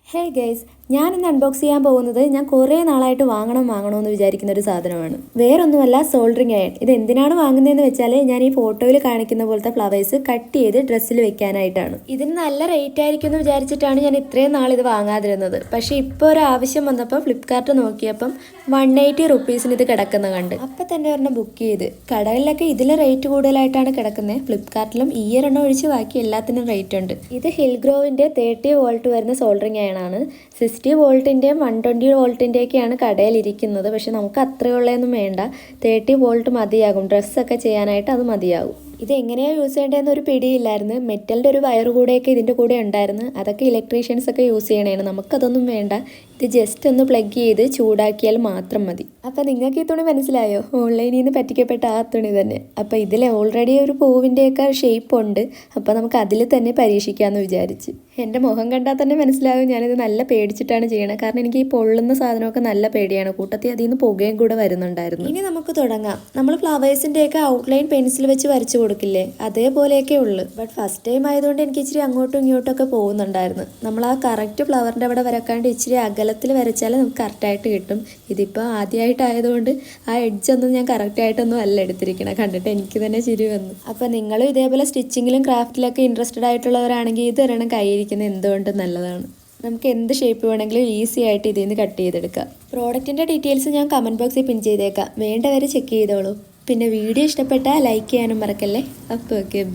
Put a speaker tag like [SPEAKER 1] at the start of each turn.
[SPEAKER 1] Hey guys, ഞാനിന്ന് unbox ചെയ്യാൻ പോകുന്നത് ഞാൻ കുറേ നാളായിട്ട് വാങ്ങണമെന്ന് വിചാരിക്കുന്ന ഒരു സാധനമാണ്. വേറൊന്നുമല്ല, സോൾഡറിങ് അയൺ. ഇത് എന്തിനാണ് വാങ്ങുന്നതെന്ന് വെച്ചാൽ ഞാൻ ഈ ഫോട്ടോയിൽ കാണിക്കുന്ന പോലത്തെ ഫ്ലവേഴ്സ് കട്ട് ചെയ്ത് ഡ്രസ്സിൽ വെക്കാനായിട്ടാണ്. ഇതിന് നല്ല റേറ്റ് ആയിരിക്കും എന്ന് വിചാരിച്ചിട്ടാണ് ഞാൻ ഇത്രയും നാൾ ഇത് വാങ്ങാതിരുന്നത്. പക്ഷേ ഇപ്പോൾ ഒരു ആവശ്യം വന്നപ്പോൾ ഫ്ലിപ്കാർട്ട് നോക്കിയപ്പം 180 റുപ്പീസിന് ഇത് കിടക്കുന്ന കണ്ട് അപ്പം തന്നെ ഒരെണ്ണം ബുക്ക് ചെയ്ത്. കടകളിലൊക്കെ ഇതിൽ റേറ്റ് കൂടുതലായിട്ടാണ് കിടക്കുന്നത്. ഫ്ലിപ്കാർട്ടിലും ഈ ഒരെണ്ണം ഒഴിച്ച് ബാക്കി എല്ലാത്തിനും റേറ്റ് ഉണ്ട്. ഇത് ഹിൽഗ്രോവിൻ്റെ 30 വോൾട്ട് വരുന്ന സോൾഡറിങ് അയൺ ആണ്. 60 വോൾട്ടിൻ്റെയും 120 വോൾട്ടിൻ്റെയൊക്കെയാണ് കടയിലിരിക്കുന്നത്. പക്ഷെ നമുക്ക് അത്രയുള്ളതൊന്നും വേണ്ട, 30 വോൾട്ട് മതിയാകും. ഡ്രസ്സൊക്കെ ചെയ്യാനായിട്ട് അത് മതിയാകും. ഇത് എങ്ങനെയാണ് യൂസ് ചെയ്യേണ്ടതെന്ന് ഒരു പിടിയില്ലായിരുന്നു. മെറ്റലിൻ്റെ ഒരു വയർ കൂടെയൊക്കെ ഇതിൻ്റെ കൂടെ ഉണ്ടായിരുന്നു. അതൊക്കെ ഇലക്ട്രീഷ്യൻസ് ഒക്കെ യൂസ് ചെയ്യണേണ്. നമുക്കതൊന്നും വേണ്ട. ഇത് ജസ്റ്റ് ഒന്ന് പ്ലഗ് ചെയ്ത് ചൂടാക്കിയാൽ മാത്രം മതി. അപ്പോൾ നിങ്ങൾക്ക് ഈ തുണി മനസ്സിലായോ? ഓൺലൈനിൽ നിന്ന് പറ്റിക്കപ്പെട്ട ആ തുണി തന്നെ. അപ്പോൾ ഇതിൽ ഓൾറെഡി ഒരു പൂവിൻ്റെയൊക്കെ ഷേപ്പ് ഉണ്ട്. അപ്പോൾ നമുക്ക് അതിൽ തന്നെ പരീക്ഷിക്കാമെന്ന് വിചാരിച്ച്. എൻ്റെ മുഖം കണ്ടാൽ തന്നെ മനസ്സിലാകും ഞാനിത് നല്ല പേടിച്ചിട്ടാണ് ചെയ്യണത്. കാരണം എനിക്ക് ഈ പൊള്ളുന്ന സാധനമൊക്കെ നല്ല പേടിയാണ്. കൂട്ടത്തിൽ അതിൽ നിന്ന് പുകയും കൂടെ വരുന്നുണ്ടായിരുന്നു. ഇനി നമുക്ക് തുടങ്ങാം. നമ്മൾ ഫ്ലവേഴ്സിൻ്റെയൊക്കെ ഔട്ട്ലൈൻ പെൻസിൽ വെച്ച് വരച്ചു കൊടുക്കില്ലേ, അതേപോലെയൊക്കെ ഉള്ളു. ബട്ട് ഫസ്റ്റ് ടൈം ആയതുകൊണ്ട് എനിക്ക് ഇച്ചിരി അങ്ങോട്ടും ഇങ്ങോട്ടൊക്കെ പോകുന്നുണ്ടായിരുന്നു. നമ്മൾ ആ കറക്റ്റ് ഫ്ലവറിൻ്റെ അവിടെ വരക്കാണ്ട് ഇച്ചിരി അകലത്തിൽ വരച്ചാൽ നമുക്ക് കറക്റ്റായിട്ട് കിട്ടും. ഇതിപ്പോൾ ആദ്യമായിട്ടായതുകൊണ്ട് ആ എഡ്ജൊന്നും ഞാൻ കറക്റ്റായിട്ടൊന്നും അല്ല എടുത്തിരിക്കണം. കണ്ടിട്ട് എനിക്ക് തന്നെ ചിരി വന്നു. അപ്പോൾ നിങ്ങളും ഇതേപോലെ സ്റ്റിച്ചിങ്ങിലും ക്രാഫ്റ്റിലൊക്കെ ഇൻട്രസ്റ്റഡ് ആയിട്ടുള്ളവരാണെങ്കിൽ ഇതൊരെണ്ണം കയ്യിരിക്കുന്നത് എന്തുകൊണ്ടും നല്ലതാണ്. നമുക്ക് എന്ത് ഷേപ്പ് വേണമെങ്കിലും ഈസി ആയിട്ട് ഇതിൽ നിന്ന് കട്ട് ചെയ്തെടുക്കാം. പ്രോഡക്റ്റിൻ്റെ ഡീറ്റെയിൽസ് ഞാൻ കമൻറ്റ് ബോക്സിൽ പിൻ ചെയ്തേക്കാം. വേണ്ടവരെ ചെക്ക് ചെയ്തോളൂ. പിന്നെ വീഡിയോ ഇഷ്ടപ്പെട്ടാൽ ലൈക്ക് ചെയ്യാനും മറക്കല്ലേ. അപ്പോൾ ഓക്കെ, ബൈ.